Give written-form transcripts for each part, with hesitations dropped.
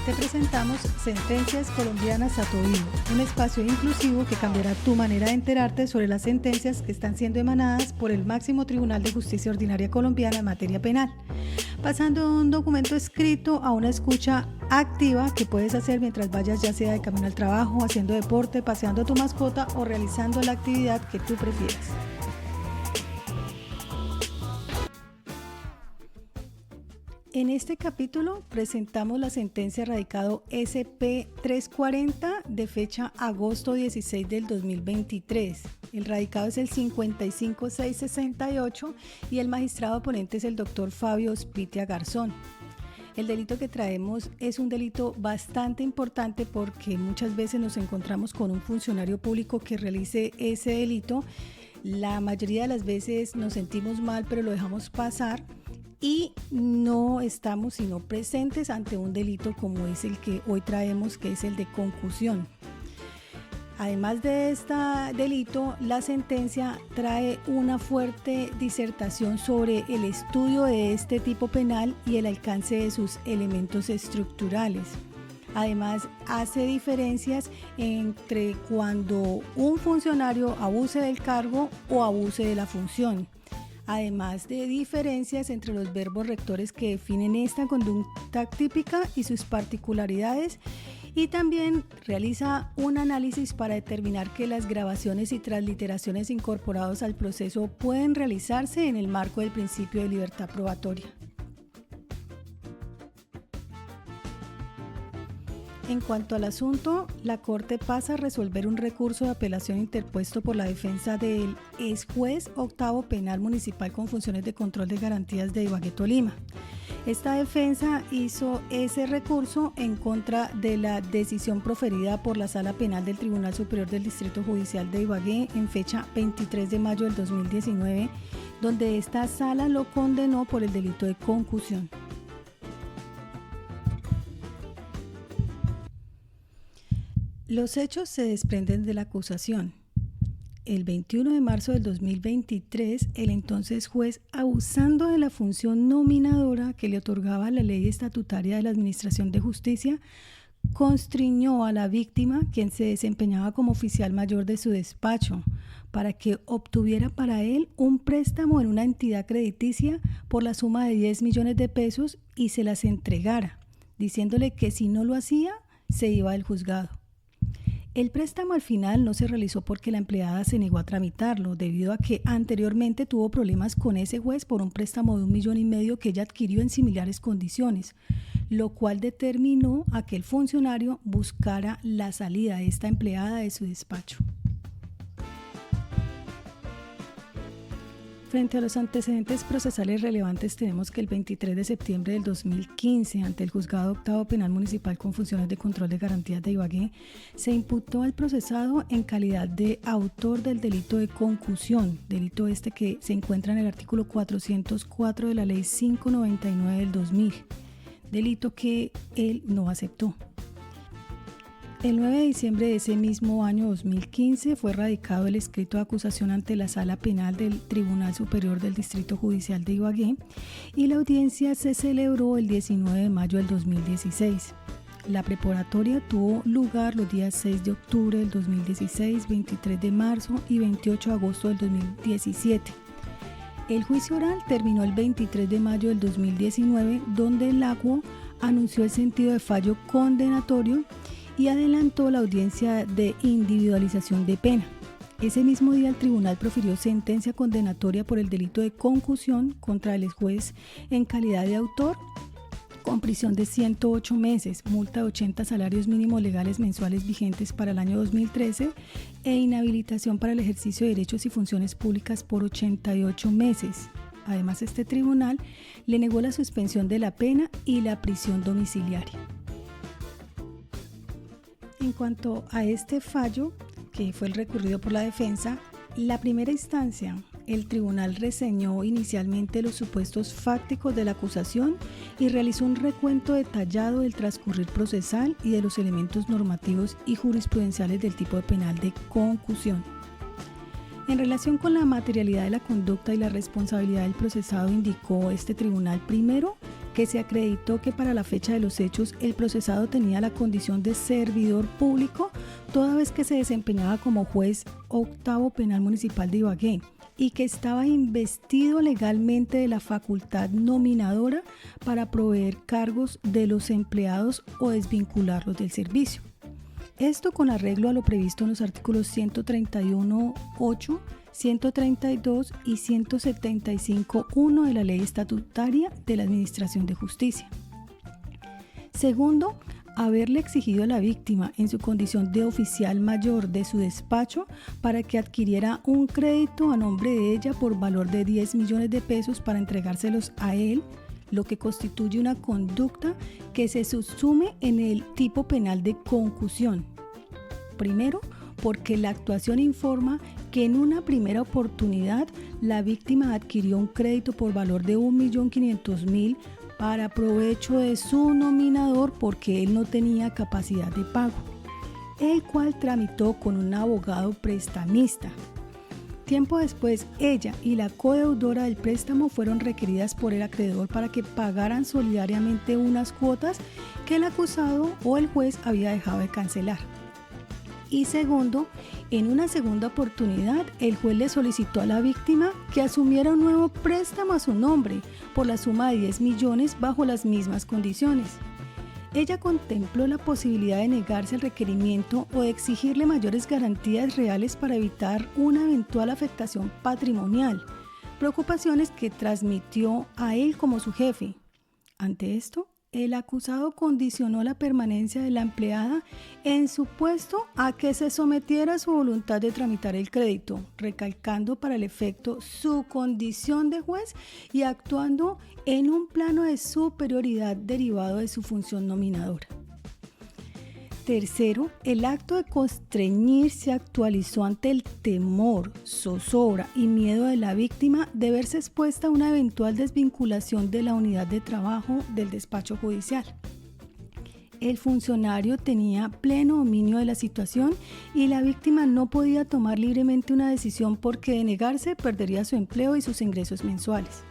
Te presentamos Sentencias Colombianas a tu Oído, un espacio inclusivo que cambiará tu manera de enterarte sobre las sentencias que están siendo emanadas por el máximo Tribunal de Justicia Ordinaria Colombiana en materia penal, pasando de un documento escrito a una escucha activa que puedes hacer mientras vayas, ya sea de camino al trabajo, haciendo deporte, paseando a tu mascota o realizando la actividad que tú prefieras. En este capítulo presentamos la sentencia radicado SP 340 de fecha agosto 16 del 2023. El radicado es el 55668 y el magistrado ponente es el doctor Fabio Ospitia Garzón. El delito que traemos es un delito bastante importante porque muchas veces nos encontramos con un funcionario público que realice ese delito. La mayoría de las veces nos sentimos mal, pero lo dejamos pasar y no estamos sino presentes ante un delito como es el que hoy traemos, que es el de concusión. Además de este delito, la sentencia trae una fuerte disertación sobre el estudio de este tipo penal y el alcance de sus elementos estructurales. Además, hace diferencias entre cuando un funcionario abuse del cargo o abuse de la función. Además de diferencias entre los verbos rectores que definen esta conducta típica y sus particularidades, y también realiza un análisis para determinar que las grabaciones y transliteraciones incorporados al proceso pueden realizarse en el marco del principio de libertad probatoria. En cuanto al asunto, la Corte pasa a resolver un recurso de apelación interpuesto por la defensa del ex juez octavo penal municipal con funciones de control de garantías de Ibagué, Tolima. Esta defensa hizo ese recurso en contra de la decisión proferida por la Sala Penal del Tribunal Superior del Distrito Judicial de Ibagué en fecha 23 de mayo del 2019, donde esta sala lo condenó por el delito de concusión. Los hechos se desprenden de la acusación. El 21 de marzo del 2023, el entonces juez, abusando de la función nominadora que le otorgaba la ley estatutaria de la Administración de Justicia, constriñó a la víctima, quien se desempeñaba como oficial mayor de su despacho, para que obtuviera para él un préstamo en una entidad crediticia por la suma de 10 millones de pesos y se las entregara, diciéndole que si no lo hacía, se iba del juzgado. El préstamo al final no se realizó porque la empleada se negó a tramitarlo, debido a que anteriormente tuvo problemas con ese juez por un préstamo de 1,5 millones que ella adquirió en similares condiciones, lo cual determinó a que el funcionario buscara la salida de esta empleada de su despacho. Frente a los antecedentes procesales relevantes, tenemos que el 23 de septiembre del 2015, ante el Juzgado Octavo Penal Municipal con funciones de control de garantías de Ibagué, se imputó al procesado en calidad de autor del delito de concusión, delito este que se encuentra en el artículo 404 de la Ley 599 del 2000, delito que él no aceptó. El 9 de diciembre de ese mismo año 2015 fue radicado el escrito de acusación ante la Sala Penal del Tribunal Superior del Distrito Judicial de Ibagué y la audiencia se celebró el 19 de mayo del 2016. La preparatoria tuvo lugar los días 6 de octubre del 2016, 23 de marzo y 28 de agosto del 2017. El juicio oral terminó el 23 de mayo del 2019, donde el AGUO anunció el sentido de fallo condenatorio y adelantó la audiencia de individualización de pena. Ese mismo día el tribunal profirió sentencia condenatoria por el delito de concusión contra el juez en calidad de autor, con prisión de 108 meses, multa de 80 salarios mínimos legales mensuales vigentes para el año 2013 e inhabilitación para el ejercicio de derechos y funciones públicas por 88 meses. Además, este tribunal le negó la suspensión de la pena y la prisión domiciliaria. En cuanto a este fallo, que fue el recurrido por la defensa, la primera instancia, el tribunal reseñó inicialmente los supuestos fácticos de la acusación y realizó un recuento detallado del transcurrir procesal y de los elementos normativos y jurisprudenciales del tipo de penal de concusión. En relación con la materialidad de la conducta y la responsabilidad del procesado, indicó este tribunal primero que se acreditó que para la fecha de los hechos el procesado tenía la condición de servidor público toda vez que se desempeñaba como juez octavo penal municipal de Ibagué y que estaba investido legalmente de la facultad nominadora para proveer cargos de los empleados o desvincularlos del servicio. Esto con arreglo a lo previsto en los artículos 131.8, 132 y 175.1 de la Ley Estatutaria de la Administración de Justicia. Segundo, haberle exigido a la víctima en su condición de oficial mayor de su despacho para que adquiriera un crédito a nombre de ella por valor de 10 millones de pesos para entregárselos a él, lo que constituye una conducta que se subsume en el tipo penal de concusión. Primero, porque la actuación informa que en una primera oportunidad la víctima adquirió un crédito por valor de 1.500.000 para provecho de su nominador porque él no tenía capacidad de pago, el cual tramitó con un abogado prestamista. Tiempo después, ella y la codeudora del préstamo fueron requeridas por el acreedor para que pagaran solidariamente unas cuotas que el acusado o el juez había dejado de cancelar. Y segundo, en una segunda oportunidad, el juez le solicitó a la víctima que asumiera un nuevo préstamo a su nombre por la suma de 10 millones bajo las mismas condiciones. Ella contempló la posibilidad de negarse al requerimiento o de exigirle mayores garantías reales para evitar una eventual afectación patrimonial, preocupaciones que transmitió a él como su jefe. Ante esto, el acusado condicionó la permanencia de la empleada en su puesto a que se sometiera a su voluntad de tramitar el crédito, recalcando para el efecto su condición de juez y actuando en un plano de superioridad derivado de su función nominadora. Tercero, el acto de constreñir se actualizó ante el temor, zozobra y miedo de la víctima de verse expuesta a una eventual desvinculación de la unidad de trabajo del despacho judicial. El funcionario tenía pleno dominio de la situación y la víctima no podía tomar libremente una decisión porque de negarse perdería su empleo y sus ingresos mensuales.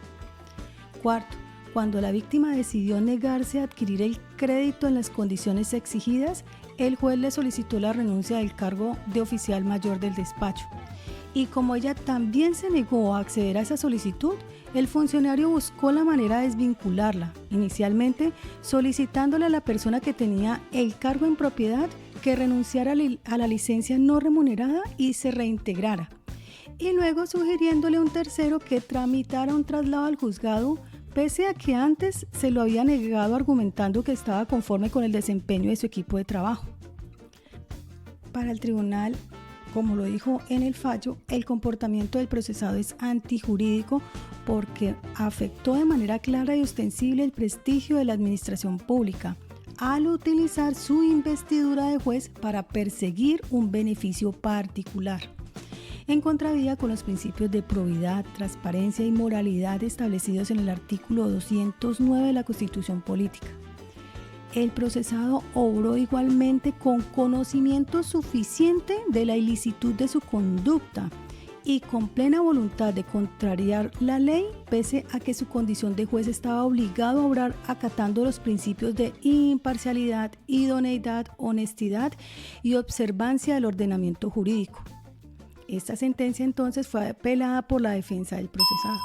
Cuarto, cuando la víctima decidió negarse a adquirir el crédito en las condiciones exigidas, el juez le solicitó la renuncia del cargo de oficial mayor del despacho. Y como ella también se negó a acceder a esa solicitud, el funcionario buscó la manera de desvincularla, inicialmente solicitándole a la persona que tenía el cargo en propiedad que renunciara a la licencia no remunerada y se reintegrara, y luego sugiriéndole a un tercero que tramitara un traslado al juzgado, pese a que antes se lo había negado argumentando que estaba conforme con el desempeño de su equipo de trabajo. Para el tribunal, como lo dijo en el fallo, el comportamiento del procesado es antijurídico porque afectó de manera clara y ostensible el prestigio de la administración pública al utilizar su investidura de juez para perseguir un beneficio particular, en contravía con los principios de probidad, transparencia y moralidad establecidos en el artículo 209 de la Constitución Política. El procesado obró igualmente con conocimiento suficiente de la ilicitud de su conducta y con plena voluntad de contrariar la ley, pese a que su condición de juez estaba obligado a obrar acatando los principios de imparcialidad, idoneidad, honestidad y observancia del ordenamiento jurídico. Esta sentencia entonces fue apelada por la defensa del procesado.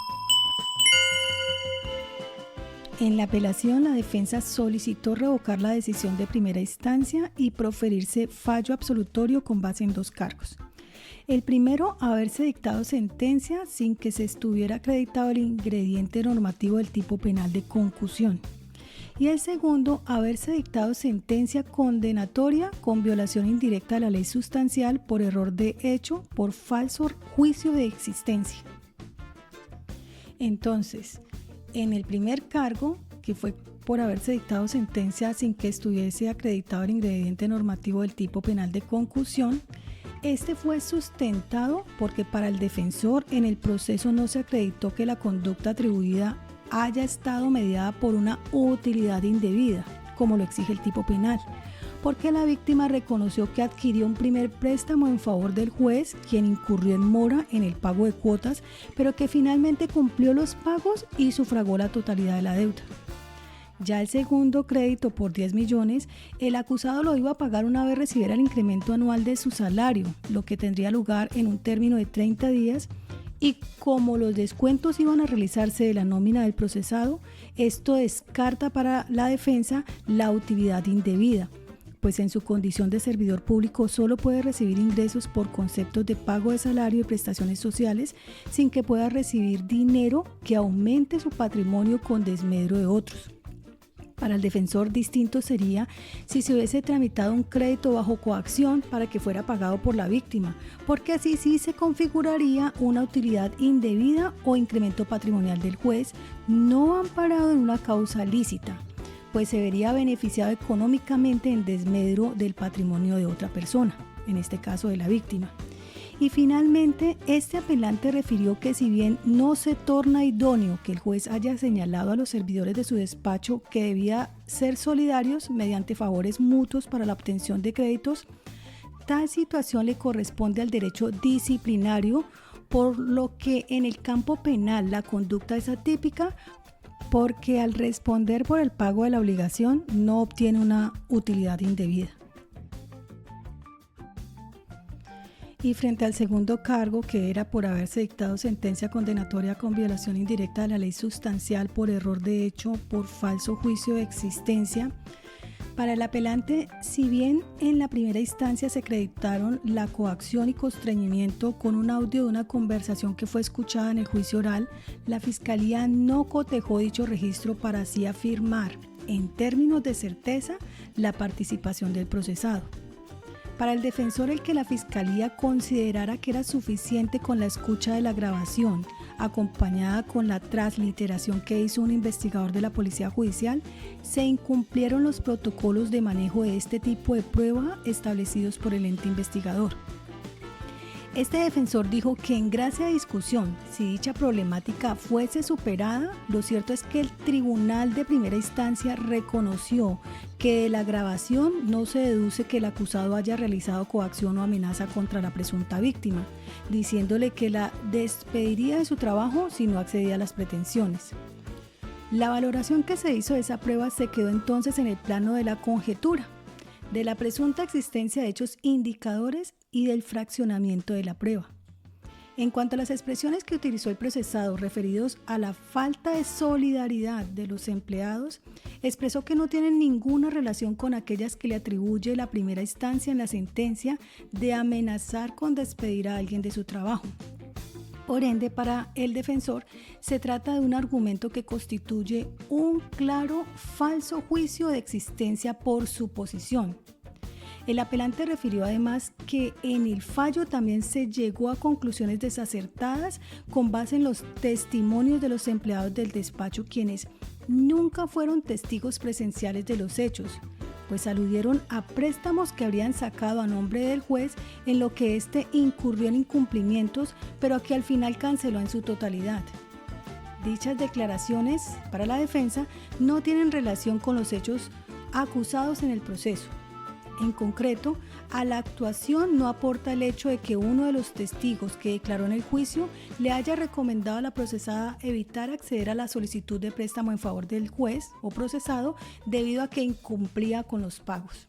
En la apelación, la defensa solicitó revocar la decisión de primera instancia y proferirse fallo absolutorio con base en dos cargos. El primero, haberse dictado sentencia sin que se estuviera acreditado el ingrediente normativo del tipo penal de concusión. Y el segundo, haberse dictado sentencia condenatoria con violación indirecta de la ley sustancial por error de hecho por falso juicio de existencia. Entonces, en el primer cargo, que fue por haberse dictado sentencia sin que estuviese acreditado el ingrediente normativo del tipo penal de concusión, este fue sustentado porque para el defensor en el proceso no se acreditó que la conducta atribuida haya estado mediada por una utilidad indebida, como lo exige el tipo penal, porque la víctima reconoció que adquirió un primer préstamo en favor del juez, quien incurrió en mora en el pago de cuotas, pero que finalmente cumplió los pagos y sufragó la totalidad de la deuda. Ya el segundo crédito por 10 millones, el acusado lo iba a pagar una vez recibiera el incremento anual de su salario, lo que tendría lugar en un término de 30 días. Y como los descuentos iban a realizarse de la nómina del procesado, esto descarta para la defensa la utilidad indebida, pues en su condición de servidor público solo puede recibir ingresos por conceptos de pago de salario y prestaciones sociales sin que pueda recibir dinero que aumente su patrimonio con desmedro de otros. Para el defensor, distinto sería si se hubiese tramitado un crédito bajo coacción para que fuera pagado por la víctima, porque así sí se configuraría una utilidad indebida o incremento patrimonial del juez no amparado en una causa lícita, pues se vería beneficiado económicamente en desmedro del patrimonio de otra persona, en este caso de la víctima. Y finalmente, este apelante refirió que si bien no se torna idóneo que el juez haya señalado a los servidores de su despacho que debía ser solidarios mediante favores mutuos para la obtención de créditos, tal situación le corresponde al derecho disciplinario, por lo que en el campo penal la conducta es atípica, porque al responder por el pago de la obligación no obtiene una utilidad indebida. Y frente al segundo cargo, que era por haberse dictado sentencia condenatoria con violación indirecta de la ley sustancial por error de hecho, por falso juicio de existencia, para el apelante, si bien en la primera instancia se acreditaron la coacción y constreñimiento con un audio de una conversación que fue escuchada en el juicio oral, la Fiscalía no cotejó dicho registro para así afirmar, en términos de certeza, la participación del procesado. Para el defensor, el que la Fiscalía considerara que era suficiente con la escucha de la grabación, acompañada con la transliteración que hizo un investigador de la Policía Judicial, se incumplieron los protocolos de manejo de este tipo de prueba establecidos por el ente investigador. Este defensor dijo que en gracia de discusión, si dicha problemática fuese superada, lo cierto es que el tribunal de primera instancia reconoció que de la grabación no se deduce que el acusado haya realizado coacción o amenaza contra la presunta víctima, diciéndole que la despediría de su trabajo si no accedía a las pretensiones. La valoración que se hizo de esa prueba se quedó entonces en el plano de la conjetura, de la presunta existencia de hechos indicadores y del fraccionamiento de la prueba. En cuanto a las expresiones que utilizó el procesado referidos a la falta de solidaridad de los empleados, expresó que no tienen ninguna relación con aquellas que le atribuye la primera instancia en la sentencia de amenazar con despedir a alguien de su trabajo. Por ende, para el defensor, se trata de un argumento que constituye un claro falso juicio de existencia por suposición. El apelante refirió además que en el fallo también se llegó a conclusiones desacertadas con base en los testimonios de los empleados del despacho, quienes nunca fueron testigos presenciales de los hechos, pues aludieron a préstamos que habrían sacado a nombre del juez en lo que éste incurrió en incumplimientos, pero que al final canceló en su totalidad. Dichas declaraciones, para la defensa, no tienen relación con los hechos acusados en el proceso. En concreto, a la actuación no aporta el hecho de que uno de los testigos que declaró en el juicio le haya recomendado a la procesada evitar acceder a la solicitud de préstamo en favor del juez o procesado debido a que incumplía con los pagos.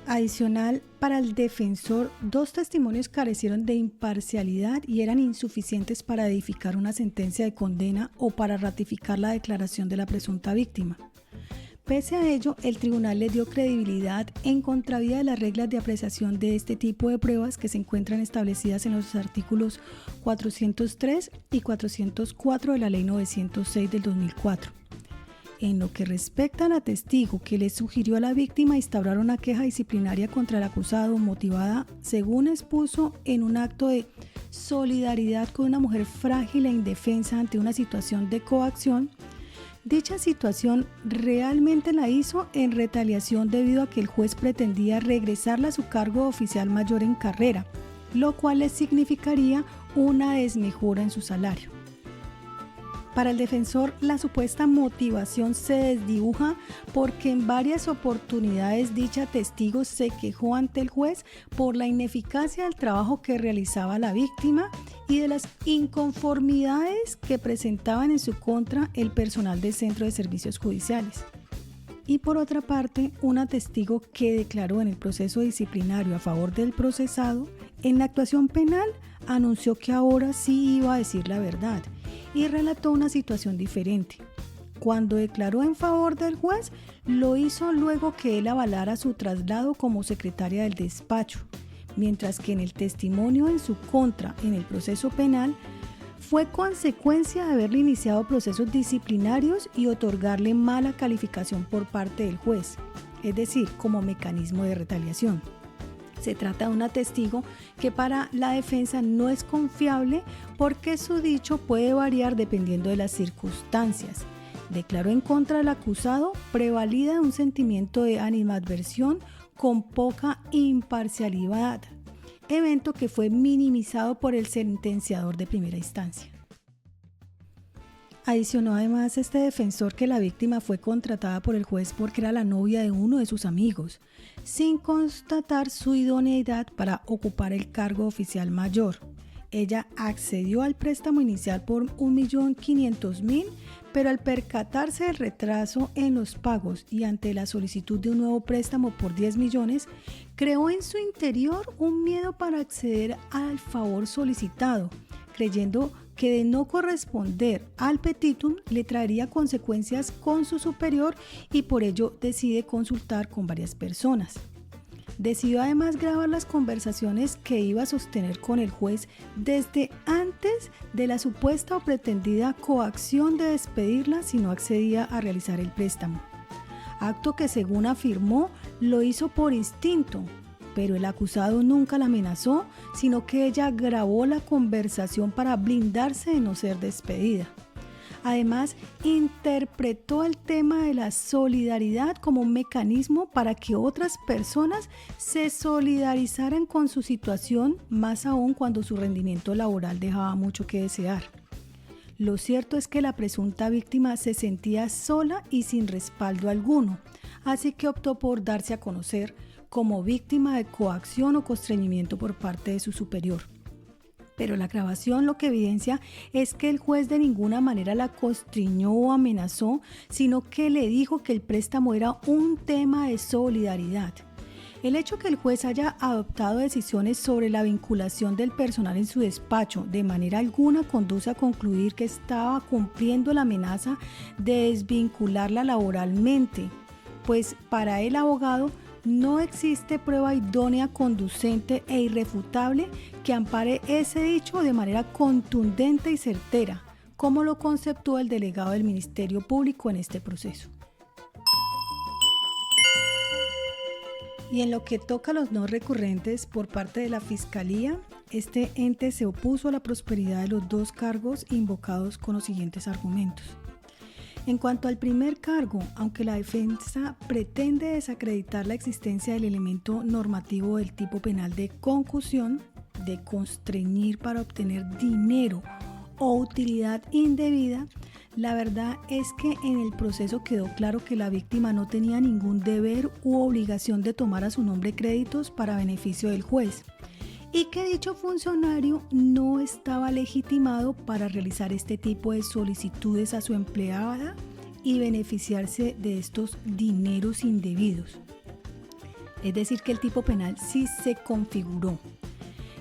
Adicional, para el defensor, dos testimonios carecieron de imparcialidad y eran insuficientes para edificar una sentencia de condena o para ratificar la declaración de la presunta víctima. Pese a ello, el tribunal le dio credibilidad en contravía de las reglas de apreciación de este tipo de pruebas que se encuentran establecidas en los artículos 403 y 404 de la Ley 906 del 2004. En lo que respecta al testigo que le sugirió a la víctima instaurar una queja disciplinaria contra el acusado motivada, según expuso, en un acto de solidaridad con una mujer frágil e indefensa ante una situación de coacción, dicha situación realmente la hizo en retaliación debido a que el juez pretendía regresarla a su cargo de oficial mayor en carrera, lo cual le significaría una desmejora en su salario. Para el defensor, la supuesta motivación se desdibuja porque en varias oportunidades dicha testigo se quejó ante el juez por la ineficacia del trabajo que realizaba la víctima y de las inconformidades que presentaban en su contra el personal del Centro de Servicios Judiciales. Y por otra parte, una testigo que declaró en el proceso disciplinario a favor del procesado, en la actuación penal anunció que ahora sí iba a decir la verdad y relató una situación diferente. Cuando declaró en favor del juez, lo hizo luego que él avalara su traslado como secretaria del despacho, mientras que en el testimonio en su contra en el proceso penal fue consecuencia de haberle iniciado procesos disciplinarios y otorgarle mala calificación por parte del juez, es decir, como mecanismo de retaliación. Se trata de una testigo que para la defensa no es confiable porque su dicho puede variar dependiendo de las circunstancias. Declaró en contra del acusado, prevalida un sentimiento de animadversión con poca imparcialidad, evento que fue minimizado por el sentenciador de primera instancia. Adicionó además este defensor que la víctima fue contratada por el juez porque era la novia de uno de sus amigos, sin constatar su idoneidad para ocupar el cargo oficial mayor. Ella accedió al préstamo inicial por 1.500.000, pero al percatarse del retraso en los pagos y ante la solicitud de un nuevo préstamo por 10 millones, creó en su interior un miedo para acceder al favor solicitado, creyendo que de no corresponder al petitum le traería consecuencias con su superior y por ello decide consultar con varias personas. Decidió además grabar las conversaciones que iba a sostener con el juez desde antes de la supuesta o pretendida coacción de despedirla si no accedía a realizar el préstamo. Acto que, según afirmó, lo hizo por instinto, pero el acusado nunca la amenazó, sino que ella grabó la conversación para blindarse de no ser despedida. Además, interpretó el tema de la solidaridad como un mecanismo para que otras personas se solidarizaran con su situación, más aún cuando su rendimiento laboral dejaba mucho que desear. Lo cierto es que la presunta víctima se sentía sola y sin respaldo alguno, así que optó por darse a conocer como víctima de coacción o constreñimiento por parte de su superior. Pero la grabación lo que evidencia es que el juez de ninguna manera la constriñó o amenazó, sino que le dijo que el préstamo era un tema de solidaridad. El hecho que el juez haya adoptado decisiones sobre la vinculación del personal en su despacho de manera alguna conduce a concluir que estaba cumpliendo la amenaza de desvincularla laboralmente, pues para el abogado no existe prueba idónea, conducente e irrefutable que ampare ese dicho de manera contundente y certera, como lo conceptúa el delegado del Ministerio Público en este proceso. Y en lo que toca a los no recurrentes por parte de la Fiscalía, este ente se opuso a la prosperidad de los dos cargos invocados con los siguientes argumentos. En cuanto al primer cargo, aunque la defensa pretende desacreditar la existencia del elemento normativo del tipo penal de concusión, de constreñir para obtener dinero o utilidad indebida, la verdad es que en el proceso quedó claro que la víctima no tenía ningún deber u obligación de tomar a su nombre créditos para beneficio del juez y que dicho funcionario no estaba legitimado para realizar este tipo de solicitudes a su empleada y beneficiarse de estos dineros indebidos. Es decir, que el tipo penal sí se configuró.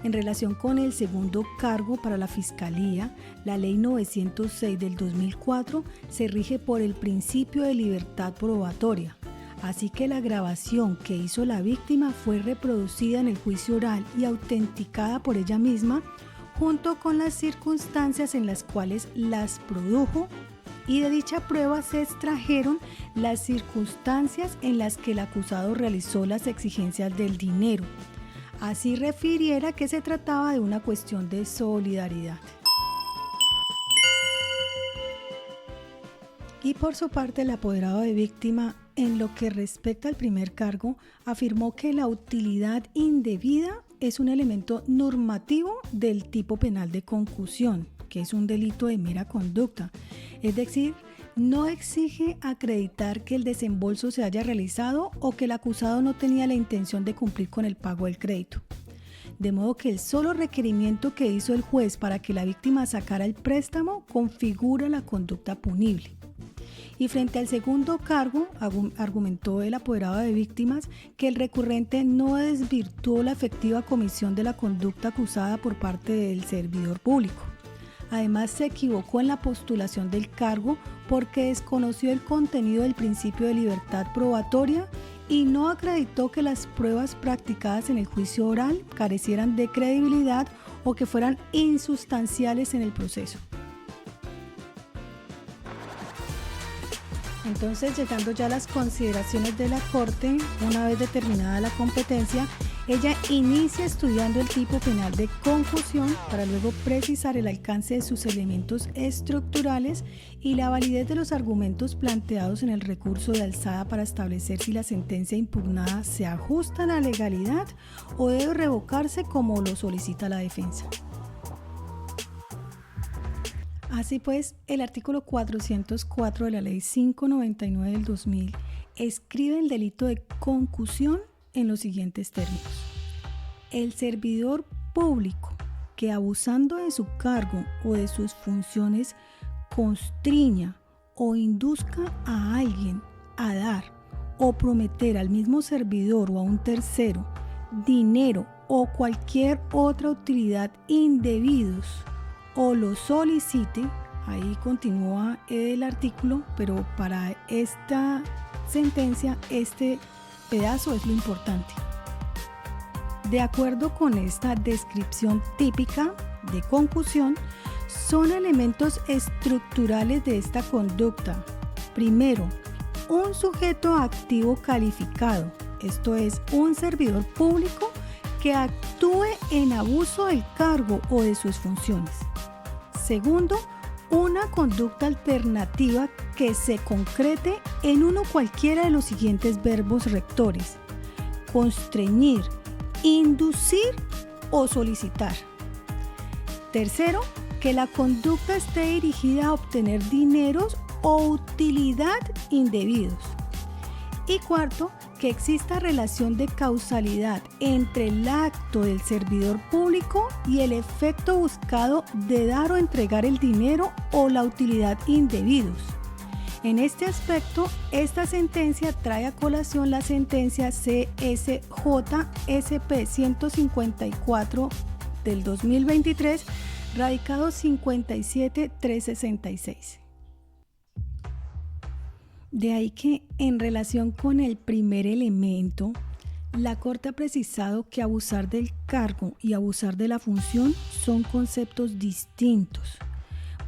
En relación con el segundo cargo para la Fiscalía, la Ley 906 del 2004 se rige por el principio de libertad probatoria. Así que la grabación que hizo la víctima fue reproducida en el juicio oral y autenticada por ella misma, junto con las circunstancias en las cuales las produjo, y de dicha prueba se extrajeron las circunstancias en las que el acusado realizó las exigencias del dinero. Así refiriera que se trataba de una cuestión de solidaridad. Y por su parte, el apoderado de víctima, en lo que respecta al primer cargo, afirmó que la utilidad indebida es un elemento normativo del tipo penal de concusión, que es un delito de mera conducta. Es decir, no exige acreditar que el desembolso se haya realizado o que el acusado no tenía la intención de cumplir con el pago del crédito. De modo que el solo requerimiento que hizo el juez para que la víctima sacara el préstamo configura la conducta punible. Y frente al segundo cargo, argumentó el apoderado de víctimas que el recurrente no desvirtuó la efectiva comisión de la conducta acusada por parte del servidor público. Además, se equivocó en la postulación del cargo porque desconoció el contenido del principio de libertad probatoria y no acreditó que las pruebas practicadas en el juicio oral carecieran de credibilidad o que fueran insustanciales en el proceso. Entonces, llegando ya a las consideraciones de la Corte, una vez determinada la competencia, ella inicia estudiando el tipo penal de concusión para luego precisar el alcance de sus elementos estructurales y la validez de los argumentos planteados en el recurso de alzada para establecer si la sentencia impugnada se ajusta a la legalidad o debe revocarse como lo solicita la defensa. Así pues, el artículo 404 de la Ley 599 del 2000 escribe el delito de concusión en los siguientes términos. El servidor público que abusando de su cargo o de sus funciones constriña o induzca a alguien a dar o prometer al mismo servidor o a un tercero dinero o cualquier otra utilidad indebidos o lo solicite, ahí continúa el artículo, pero para esta sentencia este pedazo es lo importante. De acuerdo con esta descripción típica de concusión, son elementos estructurales de esta conducta. Primero, un sujeto activo calificado, esto es, un servidor público que actúe en abuso del cargo o de sus funciones. Segundo, una conducta alternativa que se concrete en uno cualquiera de los siguientes verbos rectores: constreñir, inducir o solicitar. Tercero, que la conducta esté dirigida a obtener dineros o utilidad indebidos. Y cuarto, que exista relación de causalidad entre el acto del servidor público y el efecto buscado de dar o entregar el dinero o la utilidad indebidos. En este aspecto, esta sentencia trae a colación la sentencia CSJ-SP 154 del 2023, radicado 57366. De ahí que, en relación con el primer elemento, la Corte ha precisado que abusar del cargo y abusar de la función son conceptos distintos,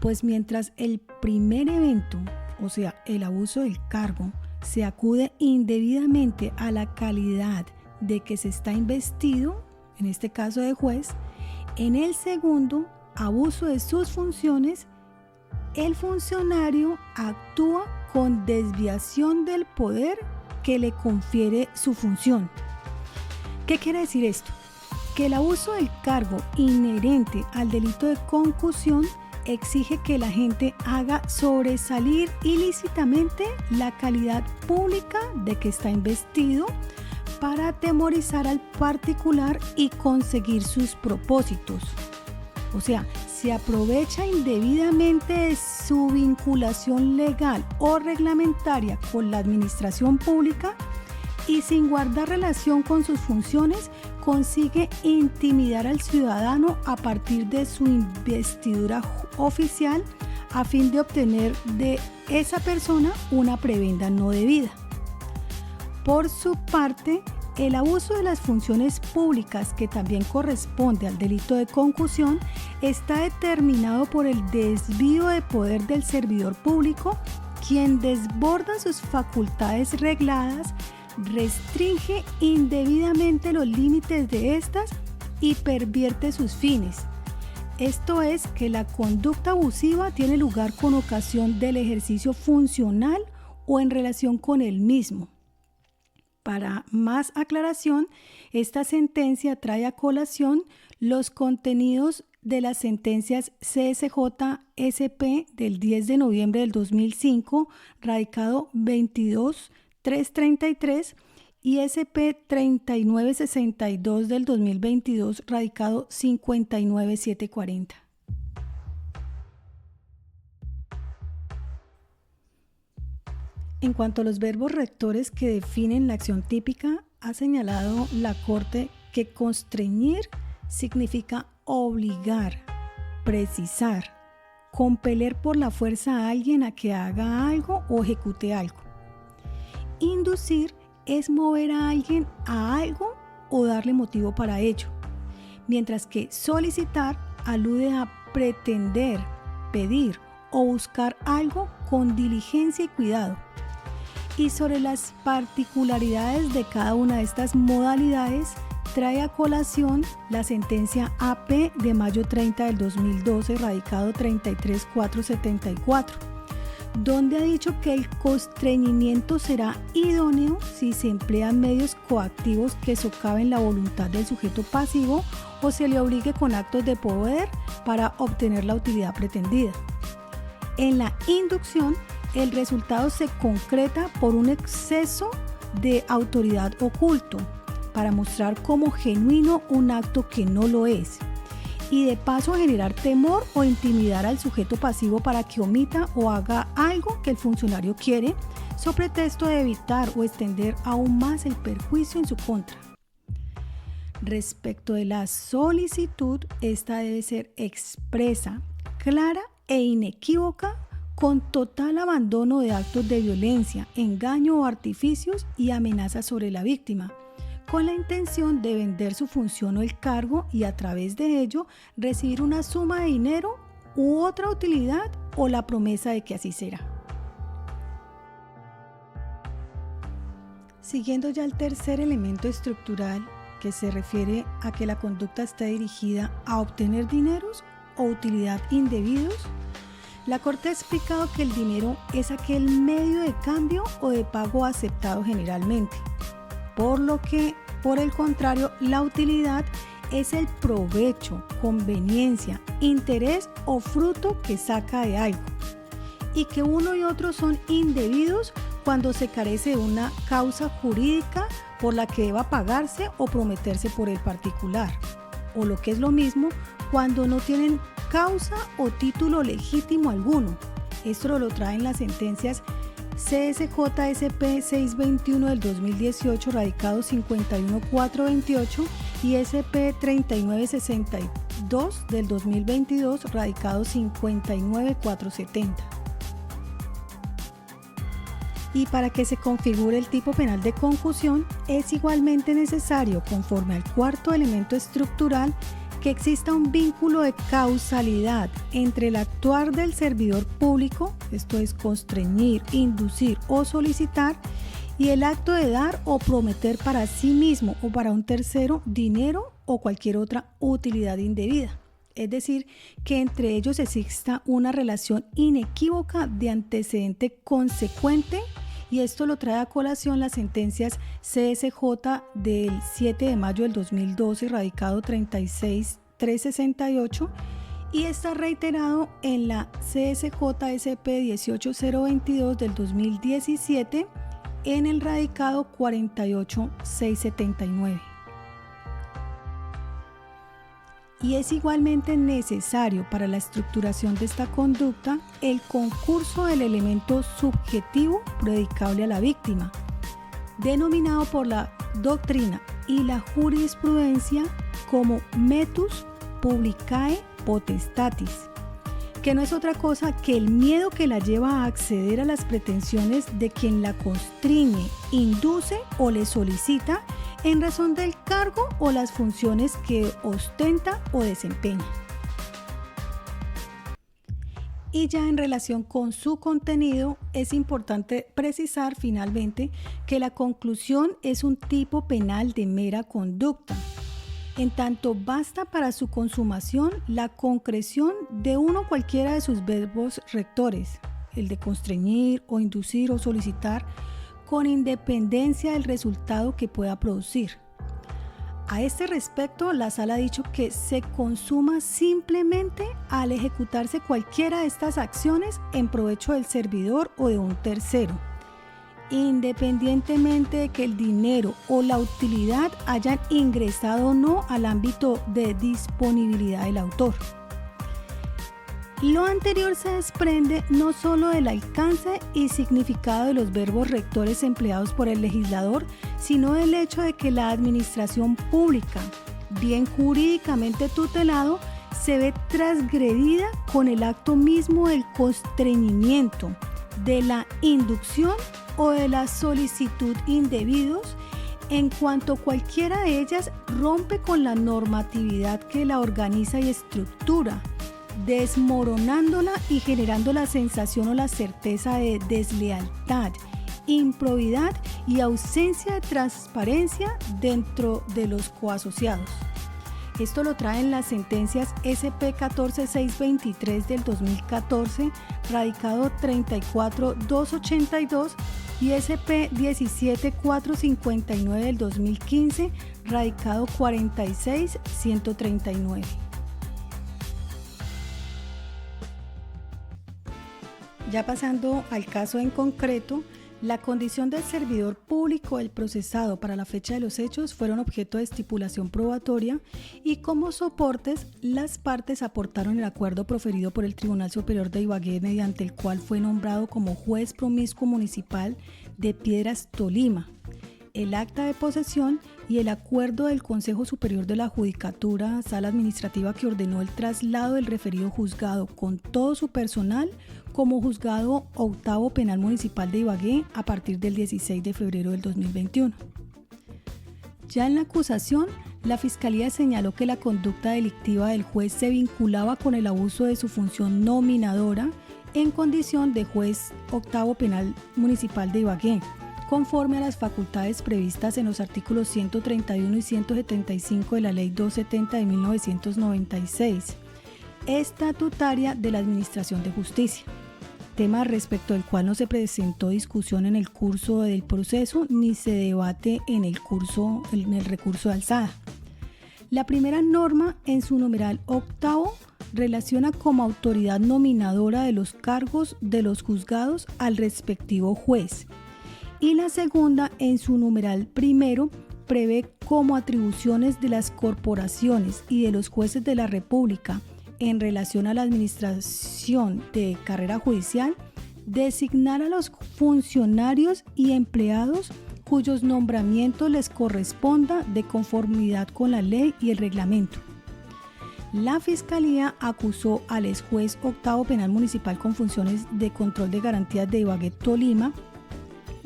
pues mientras el primer evento, o sea, el abuso del cargo, se acude indebidamente a la calidad de que se está investido, en este caso de juez, en el segundo, abuso de sus funciones, el funcionario actúa con desviación del poder que le confiere su función. ¿Qué quiere decir esto? Que el abuso del cargo inherente al delito de concusión exige que el agente haga sobresalir ilícitamente la calidad pública de que está investido para atemorizar al particular y conseguir sus propósitos. O sea, se aprovecha indebidamente de su vinculación legal o reglamentaria con la administración pública y sin guardar relación con sus funciones consigue intimidar al ciudadano a partir de su investidura oficial a fin de obtener de esa persona una prebenda no debida. Por su parte, el abuso de las funciones públicas, que también corresponde al delito de concusión, está determinado por el desvío de poder del servidor público, quien desborda sus facultades regladas, restringe indebidamente los límites de estas y pervierte sus fines. Esto es, que la conducta abusiva tiene lugar con ocasión del ejercicio funcional o en relación con el mismo. Para más aclaración, esta sentencia trae a colación Los contenidos de las sentencias CSJ-SP del 10 de noviembre del 2005, radicado 22333, y SP 3962 del 2022, radicado 59740. En cuanto a los verbos rectores que definen la acción típica, ha señalado la Corte que constreñir significa obligar, precisar, compeler por la fuerza a alguien a que haga algo o ejecute algo. Inducir es mover a alguien a algo o darle motivo para ello, mientras que solicitar alude a pretender, pedir o buscar algo con diligencia y cuidado. Y sobre las particularidades de cada una de estas modalidades, trae a colación la sentencia AP de mayo 30 del 2012, radicado 33474, donde ha dicho que el constreñimiento será idóneo si se emplean medios coactivos que socaven la voluntad del sujeto pasivo o se le obligue con actos de poder para obtener la utilidad pretendida. En la inducción, el resultado se concreta por un exceso de autoridad oculto para mostrar como genuino un acto que no lo es, y de paso generar temor o intimidar al sujeto pasivo para que omita o haga algo que el funcionario quiere, so pretexto de evitar o extender aún más el perjuicio en su contra. Respecto de la solicitud, esta debe ser expresa, clara e inequívoca, con total abandono de actos de violencia, engaño o artificios y amenazas sobre la víctima, con la intención de vender su función o el cargo y a través de ello recibir una suma de dinero u otra utilidad o la promesa de que así será. Siguiendo ya el tercer elemento estructural, que se refiere a que la conducta está dirigida a obtener dineros o utilidad indebidos, la Corte ha explicado que el dinero es aquel medio de cambio o de pago aceptado generalmente, por lo que, por el contrario, la utilidad es el provecho, conveniencia, interés o fruto que saca de algo, y que uno y otro son indebidos cuando se carece de una causa jurídica por la que deba pagarse o prometerse por el particular, o lo que es lo mismo, cuando no tienen causa o título legítimo alguno. Esto lo traen las sentencias CSJ-SP 621 del 2018, radicado 51428, y SP 3962 del 2022, radicado 59470. Y para que se configure el tipo penal de concusión, es igualmente necesario, conforme al cuarto elemento estructural, que exista un vínculo de causalidad entre el actuar del servidor público, esto es constreñir, inducir o solicitar, y el acto de dar o prometer para sí mismo o para un tercero dinero o cualquier otra utilidad indebida. Es decir, que entre ellos exista una relación inequívoca de antecedente consecuente, y esto lo trae a colación las sentencias CSJ del 7 de mayo del 2012, radicado 36368, y está reiterado en la CSJ-SP 18022 del 2017 en el radicado 48679. Y es igualmente necesario para la estructuración de esta conducta el concurso del elemento subjetivo predicable a la víctima, denominado por la doctrina y la jurisprudencia como metus publicae potestatis, que no es otra cosa que el miedo que la lleva a acceder a las pretensiones de quien la constriñe, induce o le solicita en razón del cargo o las funciones que ostenta o desempeña. Y ya en relación con su contenido, es importante precisar finalmente que la conclusión es un tipo penal de mera conducta, en tanto basta para su consumación la concreción de uno cualquiera de sus verbos rectores, el de constreñir o inducir o solicitar, con independencia del resultado que pueda producir. A este respecto, la Sala ha dicho que se consuma simplemente al ejecutarse cualquiera de estas acciones en provecho del servidor o de un tercero, independientemente de que el dinero o la utilidad hayan ingresado o no al ámbito de disponibilidad del autor. Lo anterior se desprende no solo del alcance y significado de los verbos rectores empleados por el legislador, sino del hecho de que la administración pública, bien jurídicamente tutelado, se ve transgredida con el acto mismo del constreñimiento, de la inducción o de la solicitud indebidos, en cuanto cualquiera de ellas rompe con la normatividad que la organiza y estructura, desmoronándola y generando la sensación o la certeza de deslealtad, improbidad y ausencia de transparencia dentro de los coasociados. Esto lo traen las sentencias SP 14623 del 2014, radicado 34282, y SP 17459 del 2015, radicado 46139. Ya pasando al caso en concreto, la condición del servidor público del procesado para la fecha de los hechos fueron objeto de estipulación probatoria y como soportes las partes aportaron el acuerdo proferido por el Tribunal Superior de Ibagué, mediante el cual fue nombrado como juez promiscuo municipal de Piedras, Tolima, el acta de posesión y el acuerdo del Consejo Superior de la Judicatura, Sala Administrativa, que ordenó el traslado del referido juzgado con todo su personal como juzgado octavo penal municipal de Ibagué a partir del 16 de febrero del 2021. Ya en la acusación, la Fiscalía señaló que la conducta delictiva del juez se vinculaba con el abuso de su función nominadora en condición de juez octavo penal municipal de Ibagué, conforme a las facultades previstas en los artículos 131 y 175 de la Ley 270 de 1996, estatutaria de la Administración de Justicia, tema respecto al cual no se presentó discusión en el curso del proceso ni se debate en el recurso de alzada. La primera norma, en su numeral octavo, relaciona como autoridad nominadora de los cargos de los juzgados al respectivo juez, y la segunda, en su numeral primero, prevé como atribuciones de las corporaciones y de los jueces de la República en relación a la administración de carrera judicial, designar a los funcionarios y empleados cuyos nombramientos les corresponda de conformidad con la ley y el reglamento. La Fiscalía acusó al ex juez octavo penal municipal con funciones de control de garantías de Ibagué, Tolima,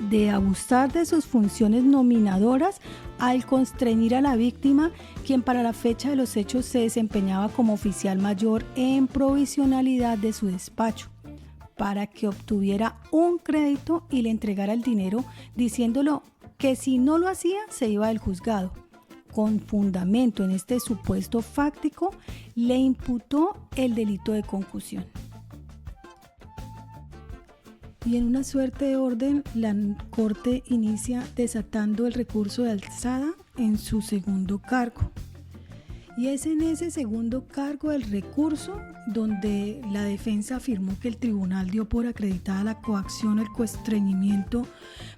de abusar de sus funciones nominadoras al constreñir a la víctima, quien para la fecha de los hechos se desempeñaba como oficial mayor en provisionalidad de su despacho, para que obtuviera un crédito y le entregara el dinero, diciéndolo que si no lo hacía se iba del juzgado. Con fundamento en este supuesto fáctico, le imputó el delito de concusión. Y en una suerte de orden, la Corte inicia desatando el recurso de alzada en su segundo cargo. Y es en ese segundo cargo del recurso donde la defensa afirmó que el tribunal dio por acreditada la coacción o el constreñimiento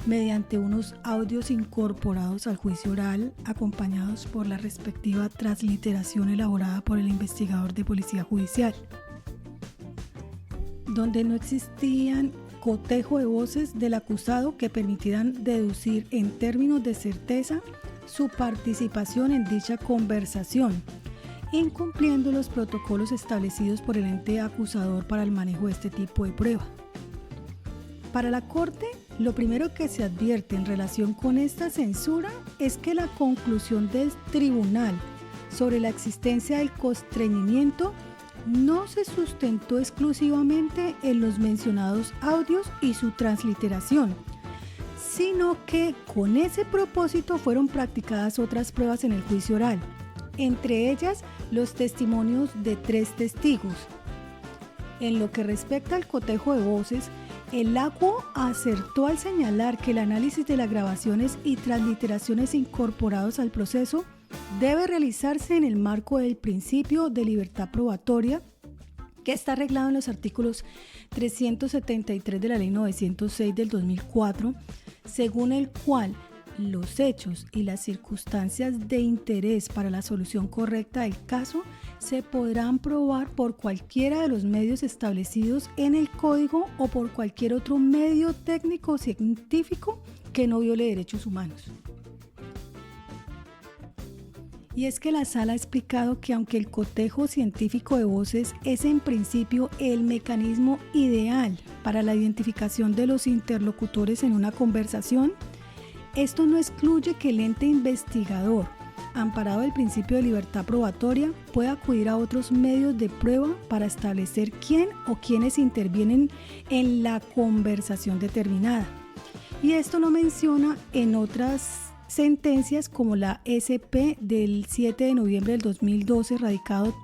mediante unos audios incorporados al juicio oral, acompañados por la respectiva transliteración elaborada por el investigador de policía judicial, donde no existían cotejo de voces del acusado que permitieran deducir en términos de certeza su participación en dicha conversación, incumpliendo los protocolos establecidos por el ente acusador para el manejo de este tipo de prueba. Para la Corte, lo primero que se advierte en relación con esta censura es que la conclusión del tribunal sobre la existencia del constreñimiento no se sustentó exclusivamente en los mencionados audios y su transliteración, sino que con ese propósito fueron practicadas otras pruebas en el juicio oral, entre ellas los testimonios de 3 testigos. En lo que respecta al cotejo de voces, el ACUO acertó al señalar que el análisis de las grabaciones y transliteraciones incorporados al proceso debe realizarse en el marco del principio de libertad probatoria, que está arreglado en los artículos 373 de la Ley 906 del 2004, según el cual los hechos y las circunstancias de interés para la solución correcta del caso se podrán probar por cualquiera de los medios establecidos en el Código o por cualquier otro medio técnico o científico que no viole derechos humanos. Y es que la Sala ha explicado que aunque el cotejo científico de voces es en principio el mecanismo ideal para la identificación de los interlocutores en una conversación, esto no excluye que el ente investigador, amparado del principio de libertad probatoria, pueda acudir a otros medios de prueba para establecer quién o quiénes intervienen en la conversación determinada. Y esto lo menciona en otras sentencias como la SP del 7 de noviembre del 2012, radicado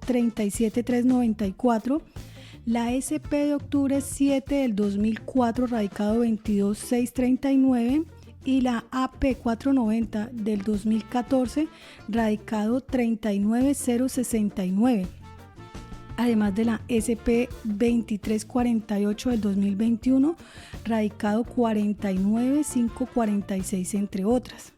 37394, la SP de octubre 7 del 2004, radicado 22639, y la AP 490 del 2014, radicado 39069. Además de la SP 2348 del 2021, radicado 49546, entre otras.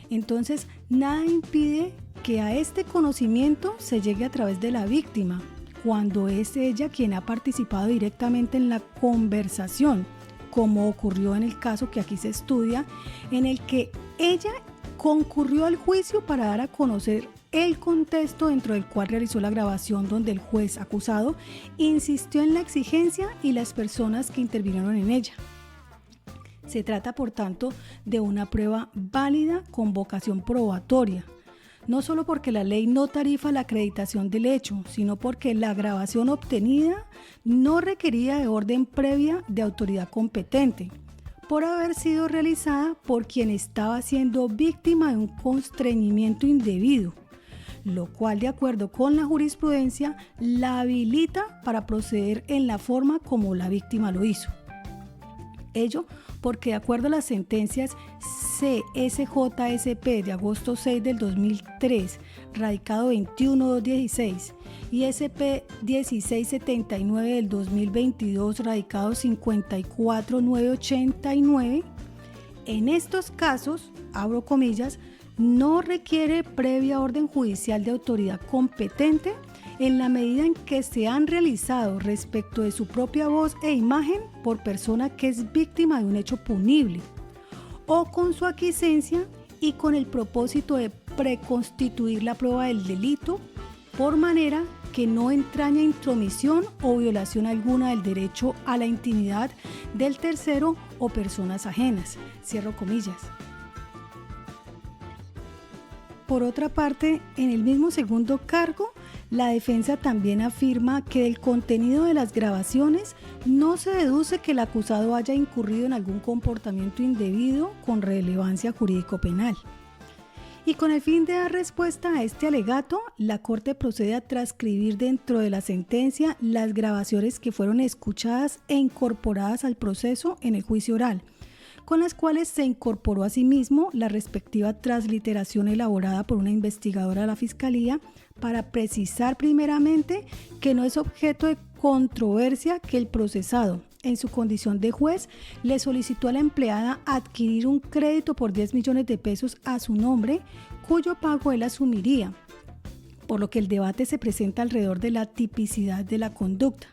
Entonces, nada impide que a este conocimiento se llegue a través de la víctima, cuando es ella quien ha participado directamente en la conversación, como ocurrió en el caso que aquí se estudia, en el que ella concurrió al juicio para dar a conocer el contexto dentro del cual realizó la grabación, donde el juez acusado insistió en la exigencia y las personas que intervinieron en ella. Se trata, por tanto, de una prueba válida con vocación probatoria, no solo porque la ley no tarifa la acreditación del hecho, sino porque la grabación obtenida no requería de orden previa de autoridad competente, por haber sido realizada por quien estaba siendo víctima de un constreñimiento indebido, lo cual, de acuerdo con la jurisprudencia, la habilita para proceder en la forma como la víctima lo hizo. Ello porque, de acuerdo a las sentencias CSJSP de agosto 6 del 2003, radicado 21216, y SP 1679 del 2022, radicado 54989, en estos casos, abro comillas, no requiere previa orden judicial de autoridad competente en la medida en que se han realizado respecto de su propia voz e imagen por persona que es víctima de un hecho punible, o con su aquiescencia y con el propósito de preconstituir la prueba del delito, por manera que no entraña intromisión o violación alguna del derecho a la intimidad del tercero o personas ajenas. Cierro comillas. Por otra parte, en el mismo segundo cargo, la defensa también afirma que del contenido de las grabaciones no se deduce que el acusado haya incurrido en algún comportamiento indebido con relevancia jurídico-penal. Y con el fin de dar respuesta a este alegato, la Corte procede a transcribir dentro de la sentencia las grabaciones que fueron escuchadas e incorporadas al proceso en el juicio oral, con las cuales se incorporó asimismo la respectiva transliteración elaborada por una investigadora de la Fiscalía para precisar primeramente que no es objeto de controversia que el procesado, en su condición de juez, le solicitó a la empleada adquirir un crédito por 10 millones de pesos a su nombre, cuyo pago él asumiría, por lo que el debate se presenta alrededor de la tipicidad de la conducta.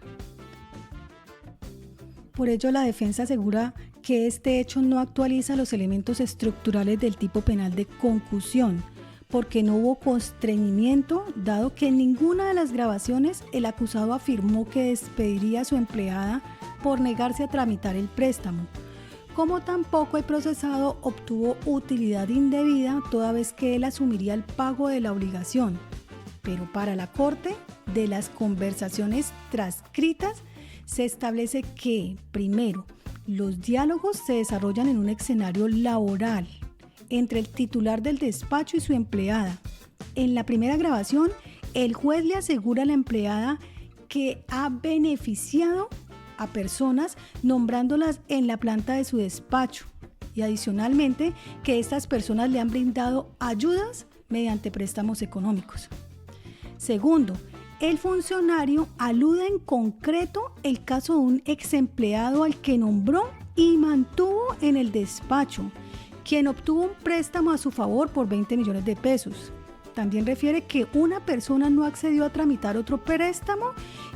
Por ello, la defensa asegura que este hecho no actualiza los elementos estructurales del tipo penal de concusión, porque no hubo constreñimiento, dado que en ninguna de las grabaciones el acusado afirmó que despediría a su empleada por negarse a tramitar el préstamo, como tampoco el procesado obtuvo utilidad indebida toda vez que él asumiría el pago de la obligación. Pero para la Corte, de las conversaciones transcritas, se establece que, primero, los diálogos se desarrollan en un escenario laboral entre el titular del despacho y su empleada. En la primera grabación, el juez le asegura a la empleada que ha beneficiado a personas nombrándolas en la planta de su despacho, y adicionalmente que estas personas le han brindado ayudas mediante préstamos económicos. Segundo, el funcionario alude en concreto el caso de un ex empleado al que nombró y mantuvo en el despacho, quien obtuvo un préstamo a su favor por 20 millones de pesos. También refiere que una persona no accedió a tramitar otro préstamo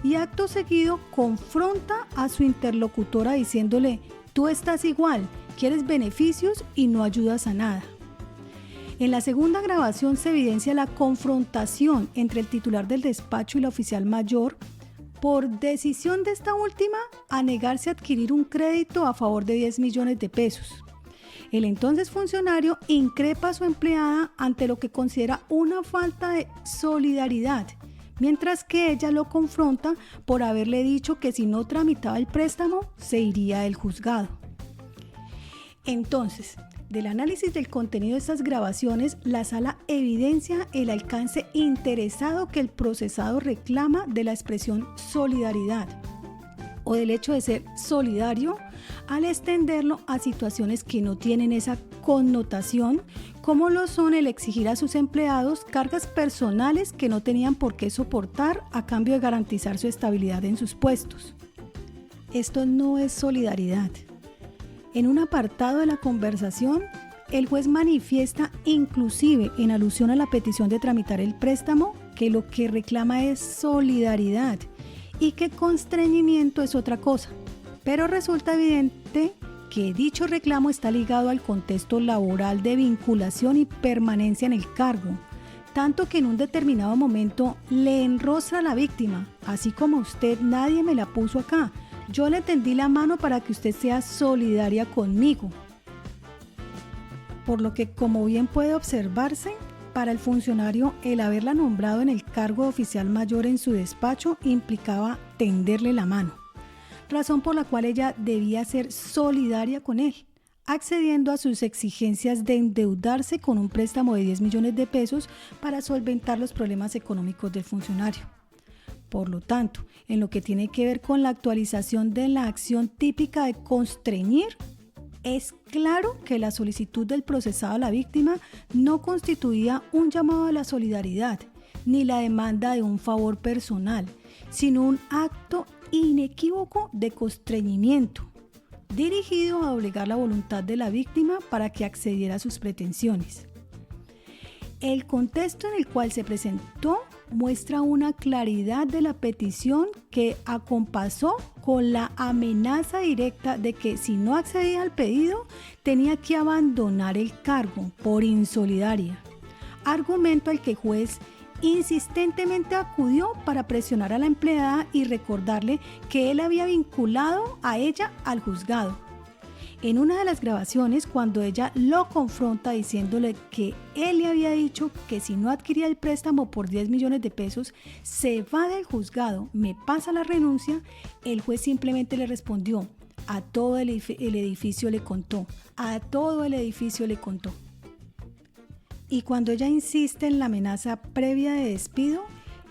y acto seguido confronta a su interlocutora diciéndole: tú estás igual, quieres beneficios y no ayudas a nada. En la segunda grabación se evidencia la confrontación entre el titular del despacho y la oficial mayor por decisión de esta última a negarse a adquirir un crédito a favor de 10 millones de pesos. El entonces funcionario increpa a su empleada ante lo que considera una falta de solidaridad, mientras que ella lo confronta por haberle dicho que si no tramitaba el préstamo se iría del juzgado. Entonces, del análisis del contenido de estas grabaciones, la sala evidencia el alcance interesado que el procesado reclama de la expresión solidaridad o del hecho de ser solidario al extenderlo a situaciones que no tienen esa connotación, como lo son el exigir a sus empleados cargas personales que no tenían por qué soportar a cambio de garantizar su estabilidad en sus puestos. Esto no es solidaridad. En un apartado de la conversación, el juez manifiesta, inclusive en alusión a la petición de tramitar el préstamo, que lo que reclama es solidaridad y que constreñimiento es otra cosa. Pero resulta evidente que dicho reclamo está ligado al contexto laboral de vinculación y permanencia en el cargo, tanto que en un determinado momento le enrostra a la víctima: así como usted nadie me la puso acá, yo le tendí la mano para que usted sea solidaria conmigo. Por lo que, como bien puede observarse, para el funcionario el haberla nombrado en el cargo de oficial mayor en su despacho implicaba tenderle la mano, razón por la cual ella debía ser solidaria con él, accediendo a sus exigencias de endeudarse con un préstamo de 10 millones de pesos para solventar los problemas económicos del funcionario. Por lo tanto, en lo que tiene que ver con la actualización de la acción típica de constreñir, es claro que la solicitud del procesado a la víctima no constituía un llamado a la solidaridad, ni la demanda de un favor personal, sino un acto inequívoco de constreñimiento, dirigido a obligar la voluntad de la víctima para que accediera a sus pretensiones. El contexto en el cual se presentó muestra una claridad de la petición que acompasó con la amenaza directa de que si no accedía al pedido tenía que abandonar el cargo por insolidaria, argumento al que el juez insistentemente acudió para presionar a la empleada y recordarle que él había vinculado a ella al juzgado. En una de las grabaciones, cuando ella lo confronta diciéndole que él le había dicho que si no adquiría el préstamo por 10 millones de pesos, se va del juzgado, me pasa la renuncia, el juez simplemente le respondió: a todo el edificio le contó, a todo el edificio le contó. Y cuando ella insiste en la amenaza previa de despido,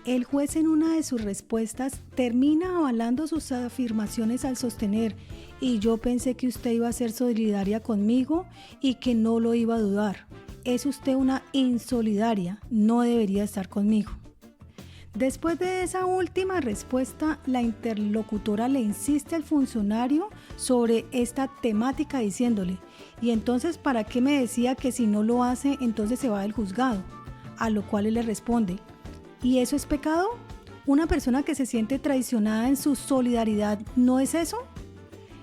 el juez en una de sus respuestas termina avalando sus afirmaciones al sostener: y yo pensé que usted iba a ser solidaria conmigo y que no lo iba a dudar. Es usted una insolidaria, no debería estar conmigo. Después de esa última respuesta, la interlocutora le insiste al funcionario sobre esta temática diciéndole: ¿y entonces para qué me decía que si no lo hace entonces se va del juzgado? A lo cual él le responde: ¿y eso es pecado? ¿Una persona que se siente traicionada en su solidaridad no es eso?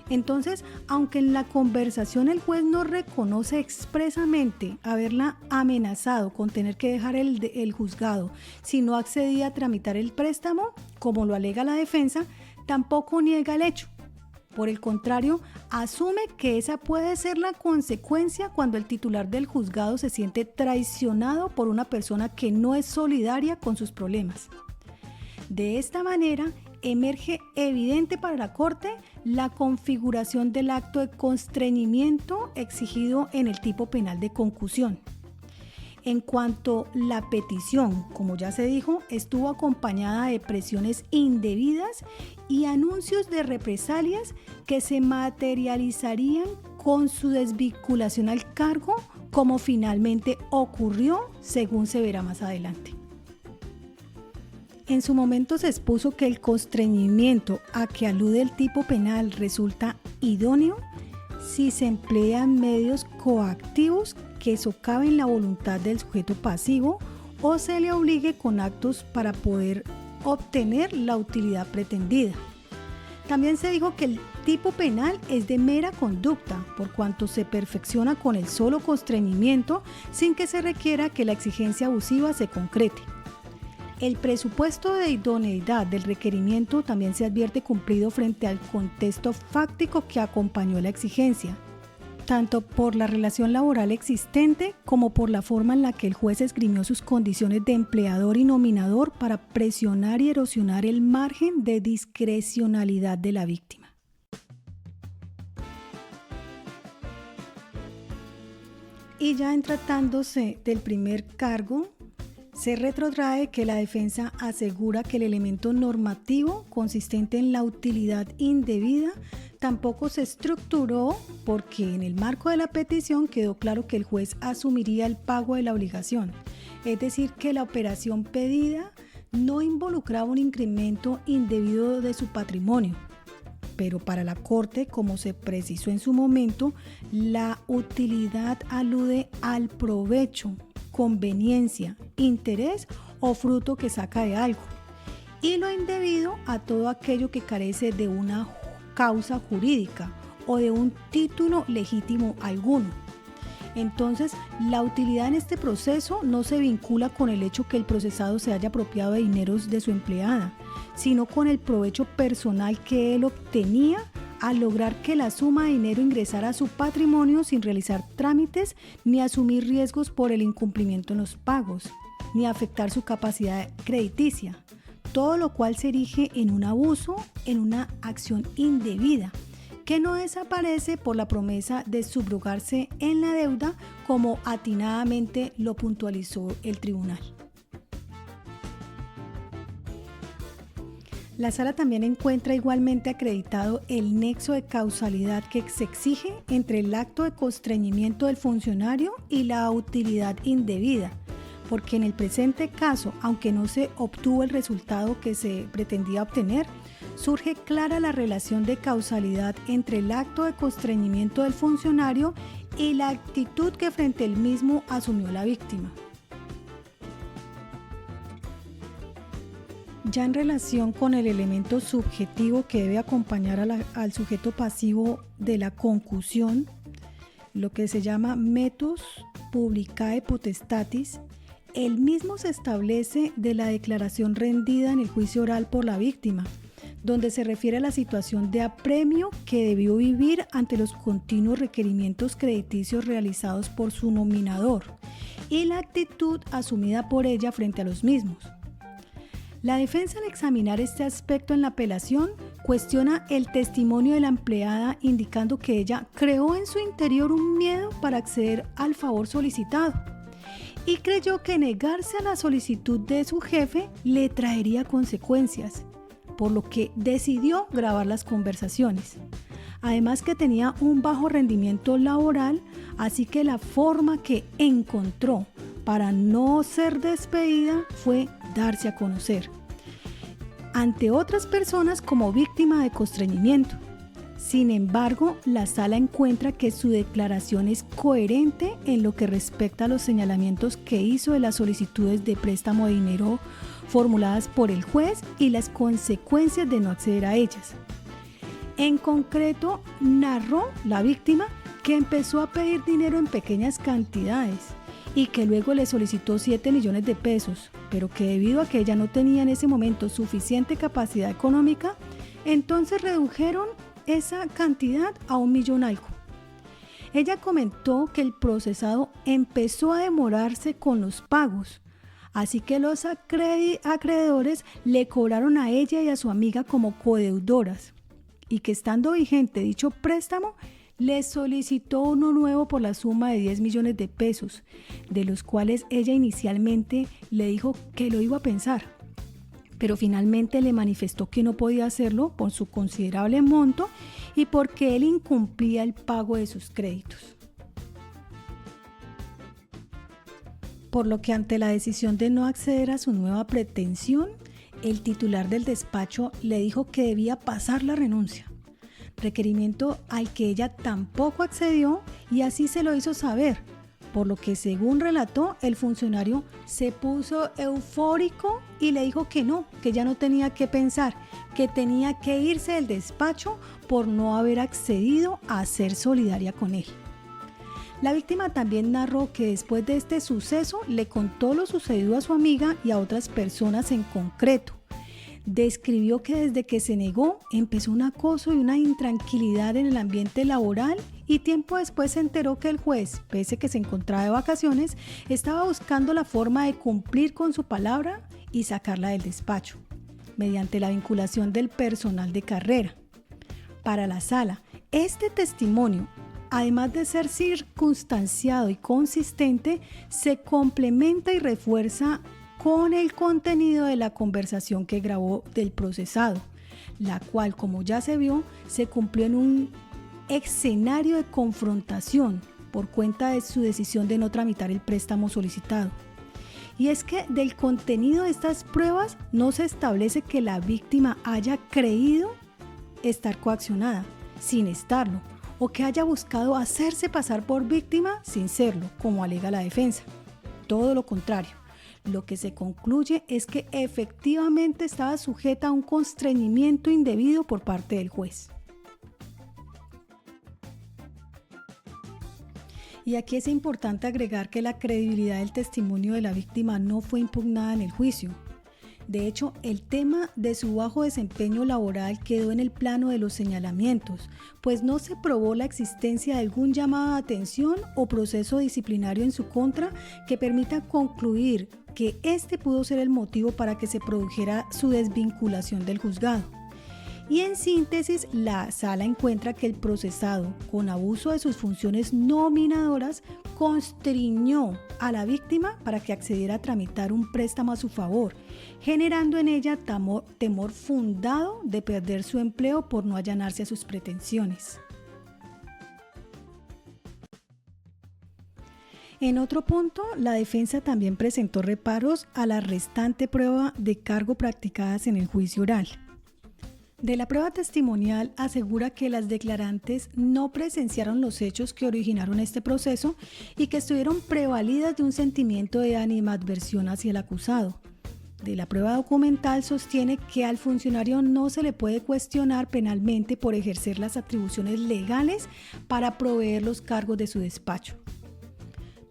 Entonces, aunque en la conversación el juez no reconoce expresamente haberla amenazado con tener que dejar el juzgado si no accedía a tramitar el préstamo, como lo alega la defensa, tampoco niega el hecho. Por el contrario, asume que esa puede ser la consecuencia cuando el titular del juzgado se siente traicionado por una persona que no es solidaria con sus problemas. De esta manera, emerge evidente para la Corte la configuración del acto de constreñimiento exigido en el tipo penal de concusión. En cuanto la petición, como ya se dijo, estuvo acompañada de presiones indebidas y anuncios de represalias que se materializarían con su desvinculación al cargo, como finalmente ocurrió, según se verá más adelante. En su momento se expuso que el constreñimiento a que alude el tipo penal resulta idóneo si se emplean medios coactivos que socaven la voluntad del sujeto pasivo o se le obligue con actos para poder obtener la utilidad pretendida. También se dijo que el tipo penal es de mera conducta, por cuanto se perfecciona con el solo constreñimiento sin que se requiera que la exigencia abusiva se concrete. El presupuesto de idoneidad del requerimiento también se advierte cumplido frente al contexto fáctico que acompañó la exigencia, tanto por la relación laboral existente como por la forma en la que el juez esgrimió sus condiciones de empleador y nominador para presionar y erosionar el margen de discrecionalidad de la víctima. Y ya en tratándose del primer cargo, se retrotrae que la defensa asegura que el elemento normativo consistente en la utilidad indebida tampoco se estructuró porque en el marco de la petición quedó claro que el juez asumiría el pago de la obligación, es decir, que la operación pedida no involucraba un incremento indebido de su patrimonio. Pero para la Corte, como se precisó en su momento, la utilidad alude al provecho, conveniencia, interés o fruto que saca de algo, y lo indebido a todo aquello que carece de una causa jurídica o de un título legítimo alguno. Entonces, la utilidad en este proceso no se vincula con el hecho que el procesado se haya apropiado de dineros de su empleada, sino con el provecho personal que él obtenía al lograr que la suma de dinero ingresara a su patrimonio sin realizar trámites ni asumir riesgos por el incumplimiento en los pagos, ni afectar su capacidad crediticia, todo lo cual se erige en un abuso, en una acción indebida, que no desaparece por la promesa de subrogarse en la deuda, como atinadamente lo puntualizó el tribunal. La Sala también encuentra igualmente acreditado el nexo de causalidad que se exige entre el acto de constreñimiento del funcionario y la utilidad indebida, porque en el presente caso, aunque no se obtuvo el resultado que se pretendía obtener, surge clara la relación de causalidad entre el acto de constreñimiento del funcionario y la actitud que frente al mismo asumió la víctima. Ya en relación con el elemento subjetivo que debe acompañar al sujeto pasivo de la concusión, lo que se llama metus publicae potestatis, el mismo se establece de la declaración rendida en el juicio oral por la víctima, donde se refiere a la situación de apremio que debió vivir ante los continuos requerimientos crediticios realizados por su nominador y la actitud asumida por ella frente a los mismos. La defensa, al examinar este aspecto en la apelación, cuestiona el testimonio de la empleada, indicando que ella creó en su interior un miedo para acceder al favor solicitado y creyó que negarse a la solicitud de su jefe le traería consecuencias, por lo que decidió grabar las conversaciones. Además que tenía un bajo rendimiento laboral, así que la forma que encontró para no ser despedida fue darse a conocer ante otras personas como víctima de constreñimiento. Sin embargo, la Sala encuentra que su declaración es coherente en lo que respecta a los señalamientos que hizo de las solicitudes de préstamo de dinero formuladas por el juez y las consecuencias de no acceder a ellas. En concreto, narró la víctima que empezó a pedir dinero en pequeñas cantidades y que luego le solicitó 7 millones de pesos, pero que debido a que ella no tenía en ese momento suficiente capacidad económica, entonces redujeron esa cantidad a 1 millón algo. Ella comentó que el procesado empezó a demorarse con los pagos, así que los acreedores le cobraron a ella y a su amiga como codeudoras, y que estando vigente dicho préstamo, le solicitó uno nuevo por la suma de 10 millones de pesos, de los cuales ella inicialmente le dijo que lo iba a pensar, pero finalmente le manifestó que no podía hacerlo por su considerable monto y porque él incumplía el pago de sus créditos. Por lo que ante la decisión de no acceder a su nueva pretensión, el titular del despacho le dijo que debía pasar la renuncia, requerimiento al que ella tampoco accedió y así se lo hizo saber, por lo que según relató, el funcionario se puso eufórico y le dijo que no, que ya no tenía que pensar, que tenía que irse del despacho por no haber accedido a ser solidaria con él. La víctima también narró que después de este suceso le contó lo sucedido a su amiga y a otras personas en concreto. Describió que desde que se negó empezó un acoso y una intranquilidad en el ambiente laboral y tiempo después se enteró que el juez, pese a que se encontraba de vacaciones, estaba buscando la forma de cumplir con su palabra y sacarla del despacho, mediante la vinculación del personal de carrera. Para la sala, este testimonio, además de ser circunstanciado y consistente, se complementa y refuerza con el contenido de la conversación que grabó del procesado, la cual, como ya se vio, se cumplió en un escenario de confrontación por cuenta de su decisión de no tramitar el préstamo solicitado. Y es que del contenido de estas pruebas no se establece que la víctima haya creído estar coaccionada sin estarlo, o que haya buscado hacerse pasar por víctima sin serlo, como alega la defensa. Todo lo contrario. Lo que se concluye es que efectivamente estaba sujeta a un constreñimiento indebido por parte del juez. Y aquí es importante agregar que la credibilidad del testimonio de la víctima no fue impugnada en el juicio. De hecho, el tema de su bajo desempeño laboral quedó en el plano de los señalamientos, pues no se probó la existencia de algún llamado de atención o proceso disciplinario en su contra que permita concluir que este pudo ser el motivo para que se produjera su desvinculación del juzgado. Y en síntesis, la sala encuentra que el procesado, con abuso de sus funciones nominadoras, constriñó a la víctima para que accediera a tramitar un préstamo a su favor, generando en ella temor fundado de perder su empleo por no allanarse a sus pretensiones. En otro punto, la defensa también presentó reparos a la restante prueba de cargo practicadas en el juicio oral. De la prueba testimonial asegura que las declarantes no presenciaron los hechos que originaron este proceso y que estuvieron prevalidas de un sentimiento de animadversión hacia el acusado. De la prueba documental sostiene que al funcionario no se le puede cuestionar penalmente por ejercer las atribuciones legales para proveer los cargos de su despacho.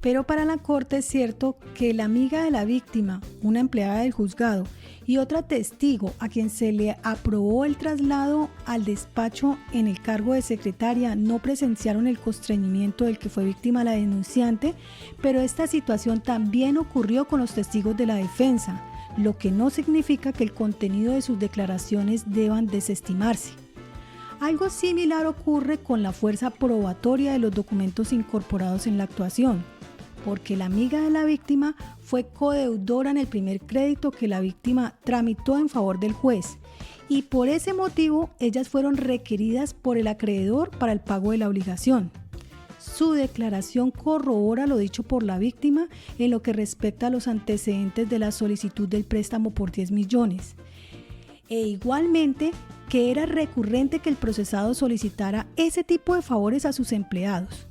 Pero para la Corte es cierto que la amiga de la víctima, una empleada del juzgado, y otra testigo a quien se le aprobó el traslado al despacho en el cargo de secretaria no presenciaron el constreñimiento del que fue víctima la denunciante, pero esta situación también ocurrió con los testigos de la defensa, lo que no significa que el contenido de sus declaraciones deban desestimarse. Algo similar ocurre con la fuerza probatoria de los documentos incorporados en la actuación, porque la amiga de la víctima fue codeudora en el primer crédito que la víctima tramitó en favor del juez y por ese motivo ellas fueron requeridas por el acreedor para el pago de la obligación. Su declaración corrobora lo dicho por la víctima en lo que respecta a los antecedentes de la solicitud del préstamo por 10 millones. E igualmente que era recurrente que el procesado solicitara ese tipo de favores a sus empleados.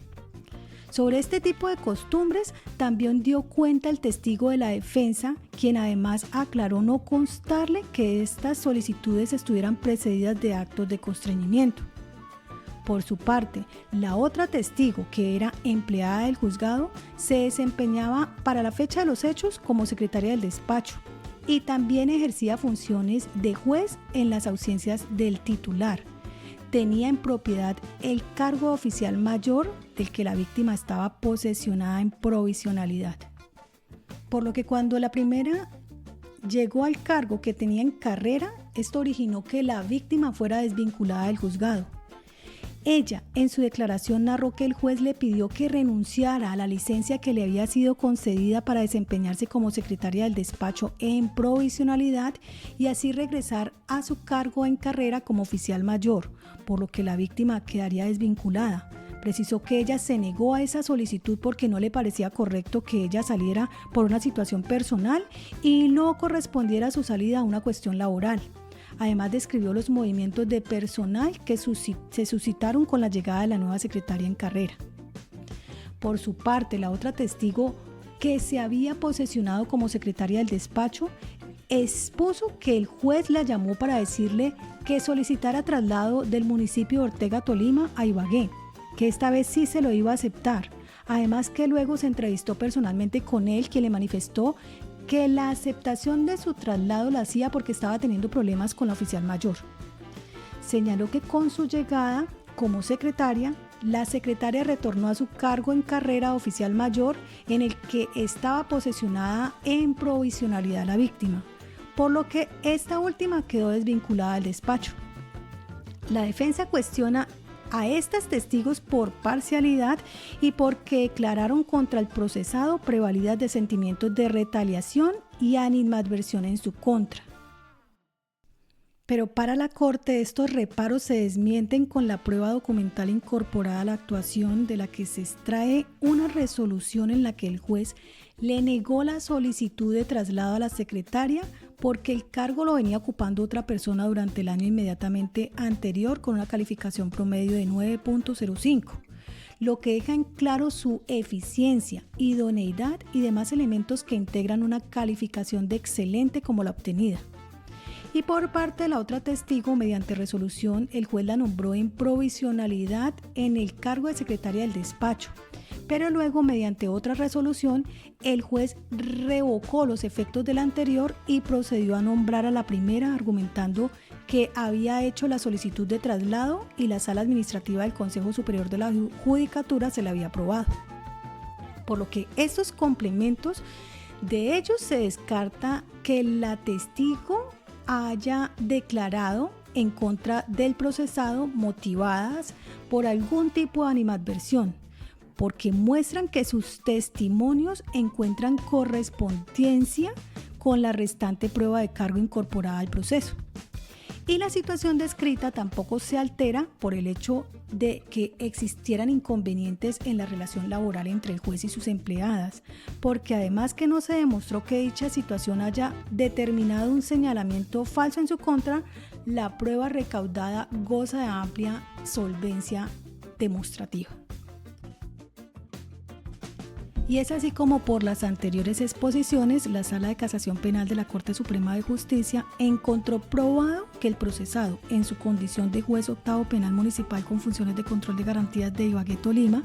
Sobre este tipo de costumbres también dio cuenta el testigo de la defensa, quien además aclaró no constarle que estas solicitudes estuvieran precedidas de actos de constreñimiento. Por su parte, la otra testigo, que era empleada del juzgado, se desempeñaba para la fecha de los hechos como secretaria del despacho y también ejercía funciones de juez en las ausencias del titular. Tenía en propiedad el cargo oficial mayor del que la víctima estaba posesionada en provisionalidad. Por lo que cuando la primera llegó al cargo que tenía en carrera, esto originó que la víctima fuera desvinculada del juzgado. Ella, en su declaración, narró que el juez le pidió que renunciara a la licencia que le había sido concedida para desempeñarse como secretaria del despacho en provisionalidad y así regresar a su cargo en carrera como oficial mayor, por lo que la víctima quedaría desvinculada. Precisó que ella se negó a esa solicitud porque no le parecía correcto que ella saliera por una situación personal y no correspondiera a su salida a una cuestión laboral. Además, describió los movimientos de personal que se suscitaron con la llegada de la nueva secretaria en carrera. Por su parte, la otra testigo que se había posesionado como secretaria del despacho expuso que el juez la llamó para decirle que solicitara traslado del municipio de Ortega Tolima a Ibagué, que esta vez sí se lo iba a aceptar. Además que luego se entrevistó personalmente con él, quien le manifestó que la aceptación de su traslado la hacía porque estaba teniendo problemas con la oficial mayor. Señaló que con su llegada como secretaria, la secretaria retornó a su cargo en carrera de oficial mayor en el que estaba posesionada en provisionalidad la víctima, por lo que esta última quedó desvinculada del despacho. La defensa cuestiona a estas testigos por parcialidad y porque declararon contra el procesado prevalidas de sentimientos de retaliación y animadversión en su contra. Pero para la Corte estos reparos se desmienten con la prueba documental incorporada a la actuación, de la que se extrae una resolución en la que el juez le negó la solicitud de traslado a la secretaria porque el cargo lo venía ocupando otra persona durante el año inmediatamente anterior con una calificación promedio de 9.05, lo que deja en claro su eficiencia, idoneidad y demás elementos que integran una calificación de excelente como la obtenida. Y por parte de la otra testigo, mediante resolución, el juez la nombró en provisionalidad en el cargo de secretaria del despacho, pero luego, mediante otra resolución, el juez revocó los efectos de la anterior y procedió a nombrar a la primera, argumentando que había hecho la solicitud de traslado y la sala administrativa del Consejo Superior de la Judicatura se la había aprobado. Por lo que estos complementos, de ellos se descarta que la testigo haya declarado en contra del procesado motivadas por algún tipo de animadversión, porque muestran que sus testimonios encuentran correspondencia con la restante prueba de cargo incorporada al proceso. Y la situación descrita tampoco se altera por el hecho de que existieran inconvenientes en la relación laboral entre el juez y sus empleadas, porque además que no se demostró que dicha situación haya determinado un señalamiento falso en su contra, la prueba recaudada goza de amplia solvencia demostrativa. Y es así como por las anteriores exposiciones, la Sala de Casación Penal de la Corte Suprema de Justicia encontró probado que el procesado, en su condición de juez octavo penal municipal con funciones de control de garantías de Ibagué, Tolima,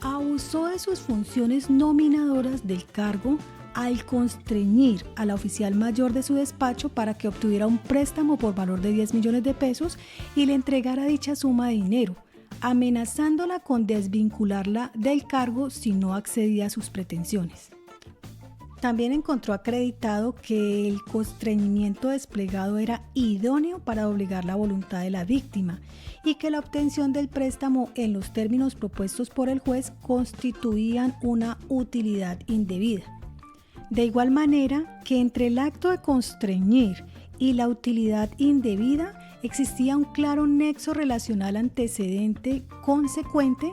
abusó de sus funciones nominadoras del cargo al constreñir a la oficial mayor de su despacho para que obtuviera un préstamo por valor de 10 millones de pesos y le entregara dicha suma de dinero, amenazándola con desvincularla del cargo si no accedía a sus pretensiones. También encontró acreditado que el constreñimiento desplegado era idóneo para doblegar la voluntad de la víctima y que la obtención del préstamo en los términos propuestos por el juez constituían una utilidad indebida. De igual manera que entre el acto de constreñir y la utilidad indebida existía un claro nexo relacional antecedente consecuente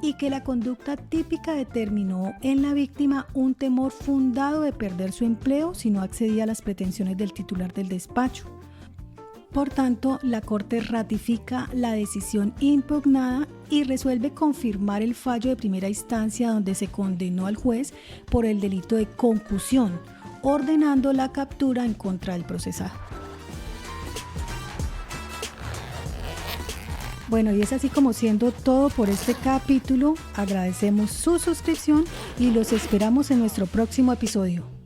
y que la conducta típica determinó en la víctima un temor fundado de perder su empleo si no accedía a las pretensiones del titular del despacho. Por tanto, la Corte ratifica la decisión impugnada y resuelve confirmar el fallo de primera instancia donde se condenó al juez por el delito de concusión, ordenando la captura en contra del procesado. Bueno, y es así como siendo todo por este capítulo. Agradecemos su suscripción y los esperamos en nuestro próximo episodio.